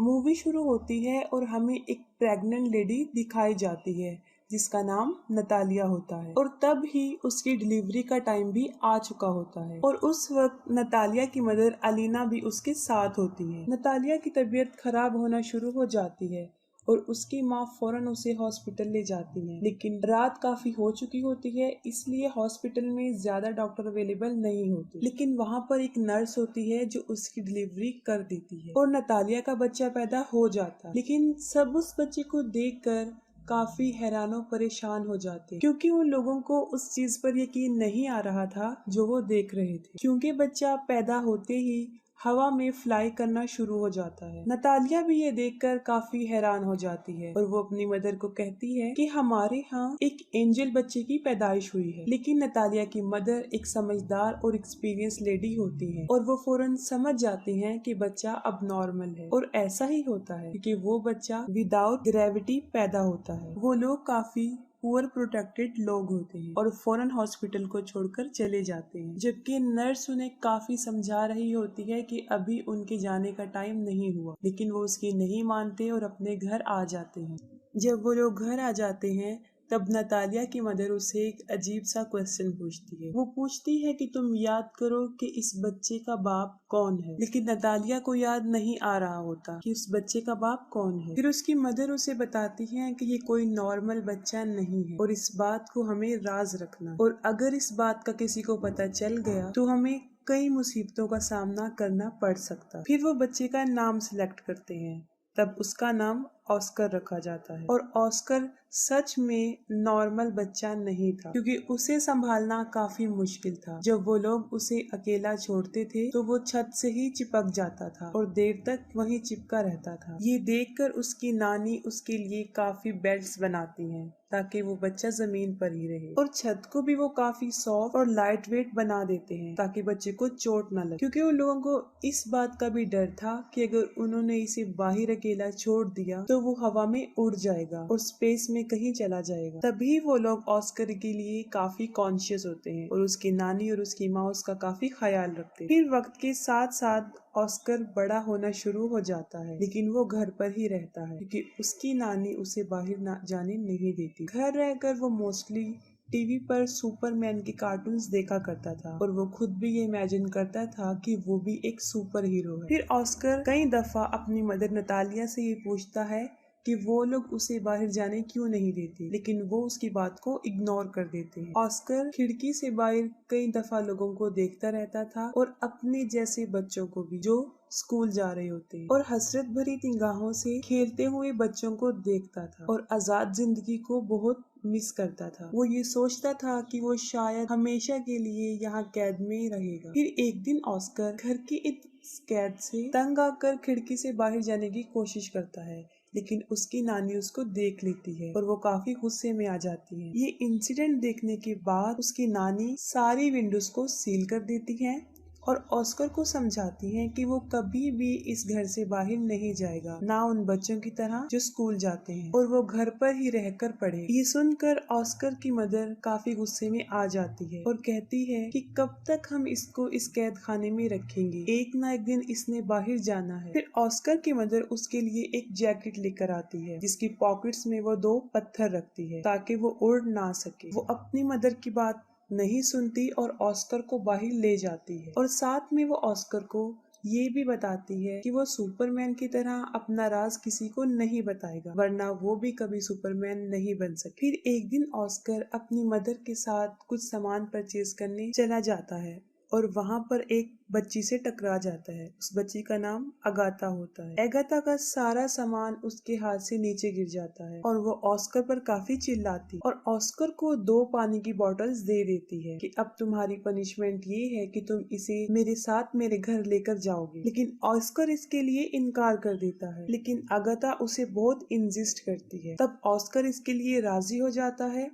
Movie शुरू होती है और हमें एक प्रेग्नेंट लेडी दिखाई जाती है जिसका नाम नतालिया होता है और तब ही उसकी डिलीवरी का टाइम भी आ चुका होता है और उस वक्त नतालिया की मदर अलीना भी उसके साथ होती है। नतालिया की तबीयत खराब होना शुरू हो जाती है और उसकी माँ फौरन उसे हॉस्पिटल ले जाती है, लेकिन रात काफी हो चुकी होती है इसलिए हॉस्पिटल में ज्यादा डॉक्टर अवेलेबल नहीं होते। लेकिन वहाँ पर एक नर्स होती है जो उसकी डिलीवरी कर देती है और नतालिया का बच्चा पैदा हो जाता है। लेकिन सब उस बच्चे को देखकर काफी हैरानो परेशान हो जाते क्योंकि उन लोगों को उस चीज पर यकीन नहीं आ रहा था जो वो देख रहे थे, क्योंकि बच्चा पैदा होते ही हवा में फ्लाई करना शुरू हो जाता है। नतालिया भी ये देखकर काफी हैरान हो जाती है और वो अपनी मदर को कहती है कि हमारे यहाँ एक एंजल बच्चे की पैदाइश हुई है। लेकिन नतालिया की मदर एक समझदार और एक्सपीरियंस लेडी होती है और वो फौरन समझ जाती हैं कि बच्चा अब नॉर्मल है और ऐसा ही होता है क्योंकि वो बच्चा विदाउट ग्रेविटी पैदा होता है। वो लोग काफी पुअर प्रोटेक्टेड लोग होते हैं और फौरन हॉस्पिटल को छोड़कर चले जाते हैं, जबकि नर्स उन्हें काफी समझा रही होती है कि अभी उनके जाने का टाइम नहीं हुआ, लेकिन वो उसकी नहीं मानते और अपने घर आ जाते हैं। जब वो लोग घर आ जाते हैं तब नतालिया की मदर उसे एक अजीब सा क्वेश्चन पूछती है। वो पूछती है कि तुम याद करो कि इस बच्चे का बाप कौन है, लेकिन नतालिया को याद नहीं आ रहा होता कि उस बच्चे का बाप कौन है। फिर उसकी मदर उसे बताती है कि ये कोई नॉर्मल बच्चा नहीं है और इस बात को हमें राज रखना, और अगर इस बात का किसी को पता चल गया तो हमें कई मुसीबतों का सामना करना पड़ सकता। फिर वो बच्चे का नाम सिलेक्ट करते हैं, तब उसका नाम ऑस्कर रखा जाता है और ऑस्कर सच में नॉर्मल बच्चा नहीं था क्योंकि उसे संभालना काफी मुश्किल था। जब वो लोग उसे अकेला छोड़ते थे तो वो छत से ही चिपक जाता था और देर तक वहीं चिपका रहता था। ये देखकर उसकी नानी उसके लिए काफी बेल्ट्स बनाती हैं ताकि वो बच्चा जमीन पर ही रहे, और छत को भी वो काफी सॉफ्ट और लाइट वेट बना देते हैं ताकि बच्चे को चोट न लगे, क्योंकि उन लोगों को इस बात का भी डर था कि अगर उन्होंने इसे बाहर अकेला छोड़ दिया तो वो हवा में उड़ जाएगा और स्पेस में कहीं चला जाएगा। तभी वो लोग ऑस्कर के लिए काफी कॉन्शियस होते हैं और उसकी नानी और उसकी माँ उसका काफी ख्याल रखते हैं। फिर वक्त के साथ साथ ऑस्कर बड़ा होना शुरू हो जाता है, लेकिन वो घर पर ही रहता है क्योंकि उसकी नानी उसे बाहर जाने नहीं देती। घर रहकर वो मोस्टली टीवी पर सुपरमैन के कार्टून्स देखा करता था और वो खुद भी ये इमेजिन करता था कि वो भी एक सुपर हीरो है। फिर ऑस्कर कई दफा अपनी मदर नतालिया से ये पूछता है कि वो लोग उसे बाहर जाने क्यों नहीं देते, लेकिन वो उसकी बात को इग्नोर कर देते हैं। ऑस्कर खिड़की से बाहर कई दफा लोगों को देखता रहता था और अपने जैसे बच्चों को भी जो स्कूल जा रहे होते हैं और हसरत भरी निगाहों से खेलते हुए बच्चों को देखता था और आजाद जिंदगी को बहुत मिस करता था। वो ये सोचता था कि वो शायद हमेशा के लिए यहाँ कैद में रहेगा। फिर एक दिन ऑस्कर घर की इस कैद से तंग आकर खिड़की से बाहर जाने की कोशिश करता है, लेकिन उसकी नानी उसको देख लेती है और वो काफी गुस्से में आ जाती है। ये इंसिडेंट देखने के बाद उसकी नानी सारी विंडोज को सील कर देती है और ऑस्कर को समझाती हैं कि वो कभी भी इस घर से बाहर नहीं जाएगा, ना उन बच्चों की तरह जो स्कूल जाते हैं, और वो घर पर ही रहकर पढ़े। ये सुनकर ऑस्कर की मदर काफी गुस्से में आ जाती है और कहती है कि कब तक हम इसको इस कैद खाने में रखेंगे, एक ना एक दिन इसने बाहर जाना है। फिर ऑस्कर की मदर उसके लिए एक जैकेट लेकर आती है जिसकी पॉकेट्स में वो 2 पत्थर रखती है ताकि वो उड़ ना सके। वो अपनी मदर की बात नहीं सुनती और ऑस्कर को बाहर ले जाती है और साथ में वो ऑस्कर को ये भी बताती है कि वो सुपरमैन की तरह अपना राज किसी को नहीं बताएगा, वरना वो भी कभी सुपरमैन नहीं बन सके। फिर एक दिन ऑस्कर अपनी मदर के साथ कुछ सामान परचेज करने चला जाता है और वहाँ पर एक बच्ची से टकरा जाता है। उस बच्ची का नाम अगाथा होता है। अगाथा का सारा सामान उसके हाथ से नीचे गिर जाता है और वो ऑस्कर पर काफी चिल्लाती और ऑस्कर को 2 पानी की बॉटल्स दे देती है कि अब तुम्हारी पनिशमेंट ये है कि तुम इसे मेरे साथ मेरे घर लेकर जाओगे। लेकिन ऑस्कर इसके लिए इनकार कर देता है, लेकिन अगाथा उसे बहुत इंसिस्ट करती है। तब ऑस्कर इसके लिए राजी हो जाता है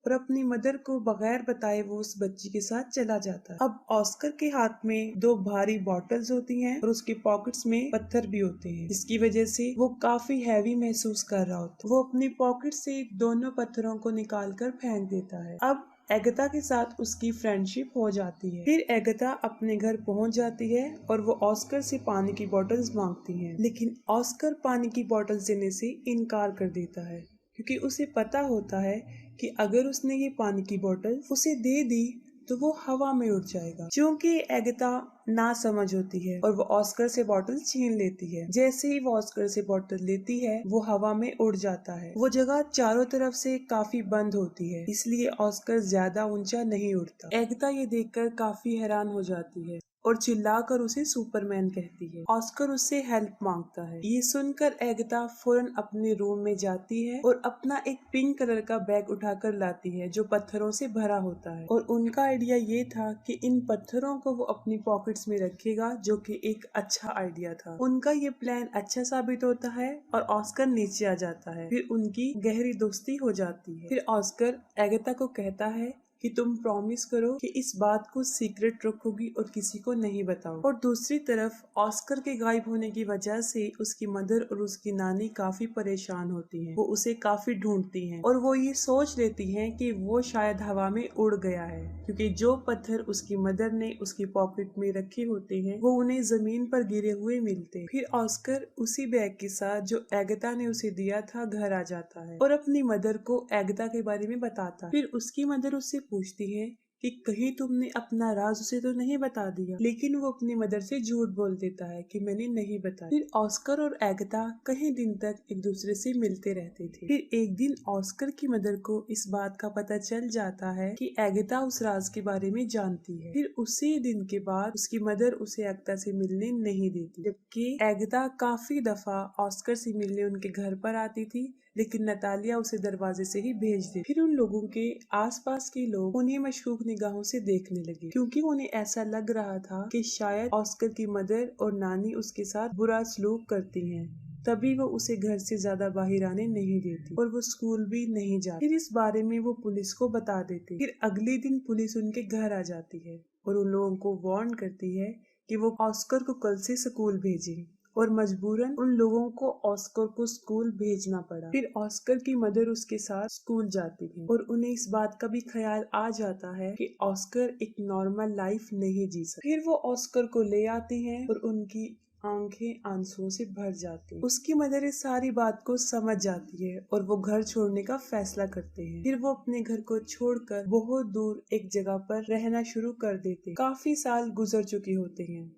और अपनी मदर को बगैर बताए वो उस बच्ची के साथ चला जाता है। अब ऑस्कर के हाथ में 2 भारी बॉटल्स होती हैं और उसके पॉकेट्स में पत्थर भी होते हैं, जिसकी वजह से वो काफी हैवी महसूस कर रहा होता है। वो अपनी पॉकेट से दोनों पत्थरों को निकाल कर फेंक देता है। अब एगाथा के साथ उसकी फ्रेंडशिप हो जाती है। फिर एगाथा अपने घर पहुंच जाती है और वो ऑस्कर से पानी की बोतल्स मांगती है, लेकिन ऑस्कर पानी की बोतल्स देने से इनकार कर देता है क्योंकि उसे पता होता है कि अगर उसने ये पानी की बोतल उसे दे दी तो वो हवा में उड़ जाएगा। क्योंकि एगाथा ना समझ होती है और वो ऑस्कर से बोतल छीन लेती है। जैसे ही वो ऑस्कर से बोतल लेती है वो हवा में उड़ जाता है। वो जगह चारों तरफ से काफी बंद होती है, इसलिए ऑस्कर ज्यादा ऊंचा नहीं उड़ता। एगाथा ये देखकर काफी हैरान हो जाती है और चिल्लाकर उसे सुपरमैन कहती है। ऑस्कर उससे हेल्प मांगता है। ये सुनकर एगाथा फौरन अपने रूम में जाती है और अपना एक पिंक कलर का बैग उठाकर लाती है जो पत्थरों से भरा होता है। और उनका आइडिया ये था कि इन पत्थरों को वो अपनी पॉकेट्स में रखेगा, जो कि एक अच्छा आइडिया था। उनका ये प्लान अच्छा साबित होता है और ऑस्कर नीचे आ जाता है। फिर उनकी गहरी दोस्ती हो जाती है। फिर ऑस्कर एगाथा को कहता है कि तुम प्रॉमिस करो कि इस बात को सीक्रेट रखोगी और किसी को नहीं बताओ। और दूसरी तरफ ऑस्कर के गायब होने की वजह से उसकी मदर और उसकी नानी काफी परेशान होती हैं। वो उसे काफी ढूंढती हैं और वो ये सोच लेती हैं कि वो शायद हवा में उड़ गया है, क्योंकि जो पत्थर उसकी मदर ने उसकी पॉकेट में रखे होते हैं वो उन्हें जमीन पर गिरे हुए मिलते हैं। फिर ऑस्कर उसी बैग के साथ जो एगाथा ने उसे दिया था घर आ जाता है और अपनी मदर को एगाथा के बारे में बताता है। फिर उसकी मदर उससे पूछती है कि कहीं तुमने अपना राज उसे तो नहीं बता दिया, लेकिन वो अपनी मदर से झूठ बोल देता है कि मैंने नहीं बताया। फिर ऑस्कर और एगाथा कई दिन तक एक दूसरे से मिलते रहते थे। फिर एक दिन ऑस्कर की मदर को इस बात का पता चल जाता है कि एगाथा उस राज के बारे में जानती है। फिर उसी दिन के बाद उसकी मदर उसे एगाथा से मिलने नहीं देती, जबकि एगाथा काफी दफा ऑस्कर से मिलने उनके घर पर आती थी, लेकिन नतालिया उसे दरवाजे से ही भेज दी। फिर उन लोगों के आसपास के लोग उन्हें मशकूक निगाहों से देखने लगे, क्योंकि उन्हें ऐसा लग रहा था कि शायद ऑस्कर की मदर और नानी उसके साथ बुरा सलूक करती हैं, तभी वो उसे घर से ज्यादा बाहर आने नहीं देती और वो स्कूल भी नहीं जाती। फिर इस बारे में वो पुलिस को बता देती। फिर अगले दिन पुलिस उनके घर आ जाती है और उन लोगों को वार्न करती है कि वो ऑस्कर को कल से स्कूल भेजें, और मजबूरन उन लोगों को ऑस्कर को स्कूल भेजना पड़ा। फिर ऑस्कर की मदर उसके साथ स्कूल जाती है और उन्हें इस बात का भी ख्याल आ जाता है कि ऑस्कर एक नॉर्मल लाइफ नहीं जी सकता। फिर वो ऑस्कर को ले आती हैं और उनकी आंखें आंसुओं से भर जाती हैं। उसकी मदर इस सारी बात को समझ जाती है और वो घर छोड़ने का फैसला करते हैं। फिर वो अपने घर को छोड़कर बहुत दूर एक जगह पर रहना शुरू कर देते हैं। काफी साल गुजर चुके होते हैं।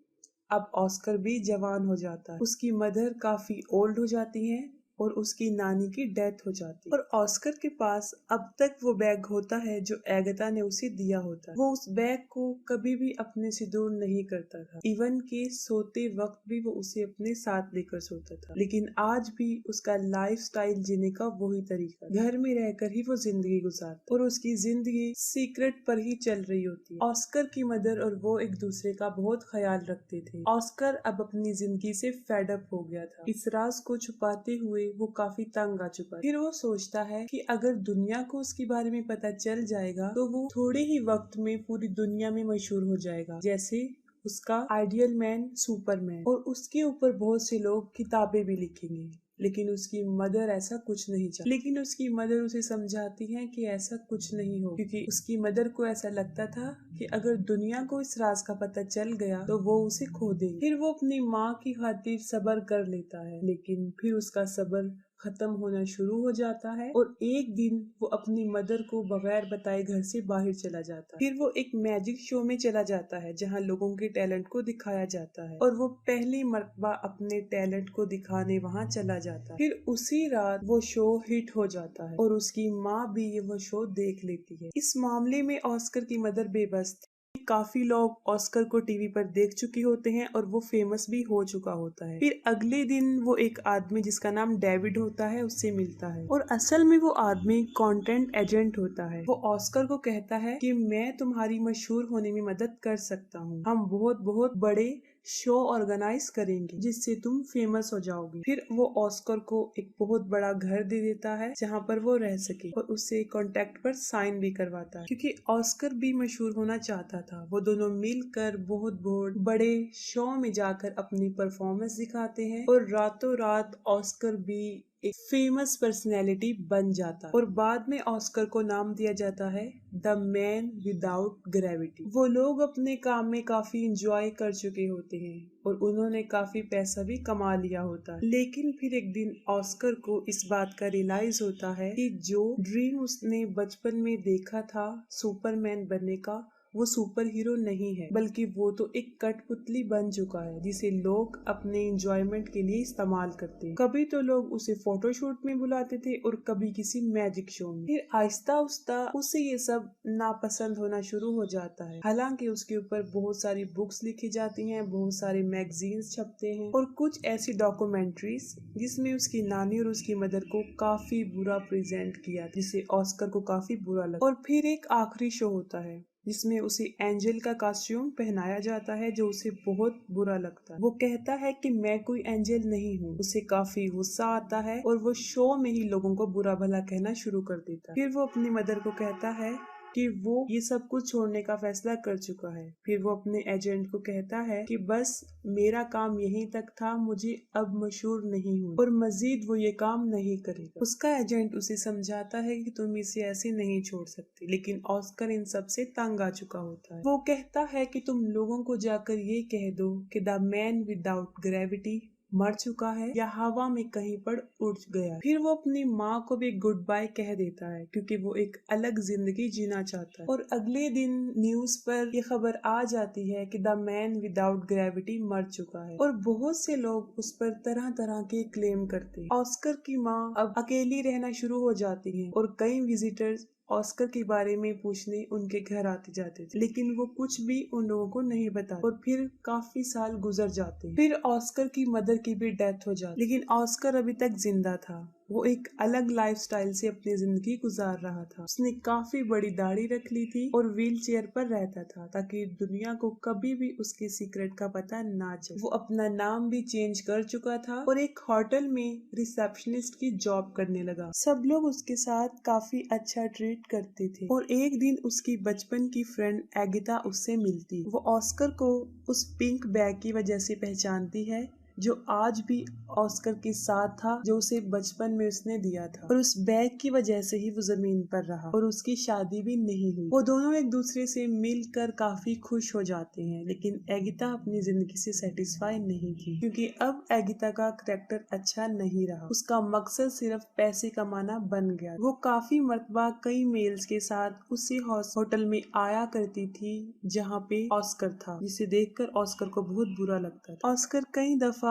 अब ऑस्कर भी जवान हो जाता है, उसकी मदर काफी ओल्ड हो जाती हैं और उसकी नानी की डेथ हो जाती है। और ऑस्कर के पास अब तक वो बैग होता है जो एगाथा ने उसे दिया होता है। वो उस बैग को कभी भी अपने से दूर नहीं करता था, इवन के सोते वक्त भी वो उसे अपने साथ लेकर सोता था। लेकिन आज भी उसका लाइफस्टाइल जीने का वही तरीका, घर में रहकर ही वो जिंदगी गुजारता और उसकी जिंदगी सीक्रेट पर ही चल रही होती है। ऑस्कर की मदर और वो एक दूसरे का बहुत ख्याल रखते थे। ऑस्कर अब अपनी जिंदगी से फेड अप हो गया था। इस राज को छुपाते हुए वो काफी तंग आ चुका है। फिर वो सोचता है कि अगर दुनिया को उसके बारे में पता चल जाएगा तो वो थोड़े ही वक्त में पूरी दुनिया में मशहूर हो जाएगा, जैसे उसका आइडियल मैन सुपरमैन, और उसके ऊपर बहुत से लोग किताबें भी लिखेंगे। लेकिन उसकी मदर ऐसा कुछ नहीं चाहती। लेकिन उसकी मदर उसे समझाती है कि ऐसा कुछ नहीं हो, क्योंकि उसकी मदर को ऐसा लगता था कि अगर दुनिया को इस राज का पता चल गया तो वो उसे खो देगी। फिर वो अपनी माँ की खातिर सब्र कर लेता है, लेकिन फिर उसका सब्र खत्म होना शुरू हो जाता है और एक दिन वो अपनी मदर को बगैर बताए घर से बाहर चला जाता है। फिर वो एक मैजिक शो में चला जाता है जहाँ लोगों के टैलेंट को दिखाया जाता है और वो पहली मर्तबा अपने टैलेंट को दिखाने वहाँ चला जाता है। फिर उसी रात वो शो हिट हो जाता है और उसकी माँ भी ये वो शो देख लेती है। इस मामले में ऑस्कर की मदर बेबस थी। काफी लोग ऑस्कर को टीवी पर देख चुके होते हैं और वो फेमस भी हो चुका होता है। फिर अगले दिन वो एक आदमी जिसका नाम डेविड होता है उससे मिलता है और असल में वो आदमी कंटेंट एजेंट होता है। वो ऑस्कर को कहता है कि मैं तुम्हारी मशहूर होने में मदद कर सकता हूँ, हम बहुत बहुत बड़े शो ऑर्गेनाइज करेंगे जिससे तुम फेमस हो जाओगे। फिर वो ऑस्कर को एक बहुत बड़ा घर दे देता है जहाँ पर वो रह सके और उससे कॉन्ट्रैक्ट पर साइन भी करवाता है, क्योंकि ऑस्कर भी मशहूर होना चाहता था। वो दोनों मिलकर बहुत बहुत बड़े शो में जाकर अपनी परफॉर्मेंस दिखाते हैं और रातों रात ऑस्कर भी एक फेमस पर्सनैलिटी बन जाता है और बाद में ऑस्कर को नाम दिया जाता है द मैन विदाउट ग्रेविटी। वो लोग अपने काम में काफी इंजॉय कर चुके होते हैं और उन्होंने काफी पैसा भी कमा लिया होता है, लेकिन फिर एक दिन ऑस्कर को इस बात का रियलाइज होता है कि जो ड्रीम उसने बचपन में देखा था सुपरमैन बनने का, वो सुपर हीरो नहीं है, बल्कि वो तो एक कठपुतली बन चुका है जिसे लोग अपने इंजॉयमेंट के लिए इस्तेमाल करते हैं। कभी तो लोग उसे फोटोशूट में बुलाते थे और कभी किसी मैजिक शो में। फिर आहिस्ता आहिस्ता उसे ये सब नापसंद होना शुरू हो जाता है। हालांकि उसके ऊपर बहुत सारी बुक्स लिखी जाती हैं, बहुत सारे मैगजीन्स छपते हैं और कुछ ऐसी डॉक्यूमेंट्रीज जिसमें उसकी नानी और उसकी मदर को काफी बुरा प्रेजेंट किया, जिसे ऑस्कर को काफी बुरा लगा। और फिर एक आखिरी शो होता है जिसमें उसे एंजल का कॉस्ट्यूम पहनाया जाता है, जो उसे बहुत बुरा लगता है। वो कहता है कि मैं कोई एंजल नहीं हूँ। उसे काफी गुस्सा आता है और वो शो में ही लोगों को बुरा भला कहना शुरू कर देता है। फिर वो अपनी मदर को कहता है कि वो ये सब कुछ छोड़ने का फैसला कर चुका है। फिर वो अपने एजेंट को कहता है कि बस मेरा काम यहीं तक था, मुझे अब मशहूर नहीं हूँ और मजीद वो ये काम नहीं करेगा। उसका एजेंट उसे समझाता है कि तुम इसे ऐसे नहीं छोड़ सकते, लेकिन ऑस्कर इन सब से तंग आ चुका होता है। वो कहता है कि तुम लोगों को जाकर ये कह दो कि द मैन विदाउट ग्रेविटी मर चुका है या हवा में कहीं पर उड़ गया। फिर वो अपनी माँ को भी गुड बाय कह देता है क्योंकि वो एक अलग जिंदगी जीना चाहता है। और अगले दिन न्यूज पर ये खबर आ जाती है कि द मैन विदाउट ग्रेविटी मर चुका है और बहुत से लोग उस पर तरह तरह के क्लेम करते हैं। ऑस्कर की माँ अब अकेली रहना शुरू हो जाती है और कई विजिटर्स ऑस्कर के बारे में पूछने उनके घर आते जाते थे, लेकिन वो कुछ भी उन लोगों को नहीं बता। और फिर काफी साल गुजर जाते हैं। फिर ऑस्कर की मदर की भी डेथ हो जाती, लेकिन ऑस्कर अभी तक जिंदा था। वो एक अलग लाइफस्टाइल से अपनी जिंदगी गुजार रहा था। उसने काफी बड़ी दाढ़ी रख ली थी और व्हील चेयर पर रहता था ताकि दुनिया को कभी भी उसके सीक्रेट का पता ना चले। वो अपना नाम भी चेंज कर चुका था और एक होटल में रिसेप्शनिस्ट की जॉब करने लगा। सब लोग उसके साथ काफी अच्छा ट्रीट करते थे और एक दिन उसकी बचपन की फ्रेंड एगिता उससे मिलती। वो ऑस्कर को उस पिंक बैग की वजह से पहचानती है जो आज भी ऑस्कर के साथ था, जो उसे बचपन में उसने दिया था, और उस बैग की वजह से ही वो जमीन पर रहा और उसकी शादी भी नहीं हुई। वो दोनों एक दूसरे से मिलकर काफी खुश हो जाते हैं, लेकिन एगिता अपनी जिंदगी से सेटिस्फाई नहीं थी क्योंकि अब एगिता का करैक्टर अच्छा नहीं रहा। उसका मकसद सिर्फ पैसे कमाना बन गया। वो काफी मर्तबा कई मेल्स के साथ उसी होटल में आया करती थी जहाँ पे ऑस्कर था, जिसे देखकर ऑस्कर को बहुत बुरा लगता था। ऑस्कर कई दफा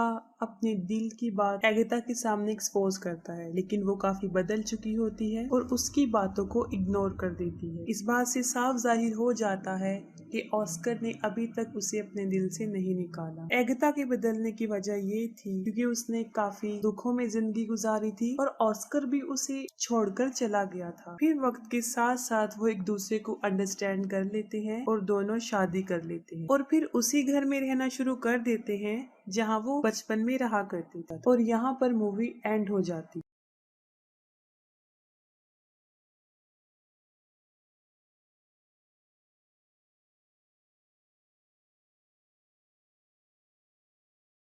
अपने दिल की बात एगिता के सामने एक्सपोज करता है, लेकिन वो काफी बदल चुकी होती है और उसकी बातों को इग्नोर कर देती है। इस बात से साफ जाहिर हो जाता है कि ऑस्कर ने अभी तक उसे अपने दिल से नहीं निकाला। एगिता के बदलने की वजह ये थी क्योंकि उसने काफी दुखों में जिंदगी गुजारी थी और ऑस्कर भी उसे छोड़कर चला गया था। फिर वक्त के साथ साथ वो एक दूसरे को अंडरस्टैंड कर लेते हैं और दोनों शादी कर लेते हैं और फिर उसी घर में रहना शुरू कर देते हैं जहाँ वो बचपन में रहा करते थे। और यहाँ पर मूवी एंड हो जाती।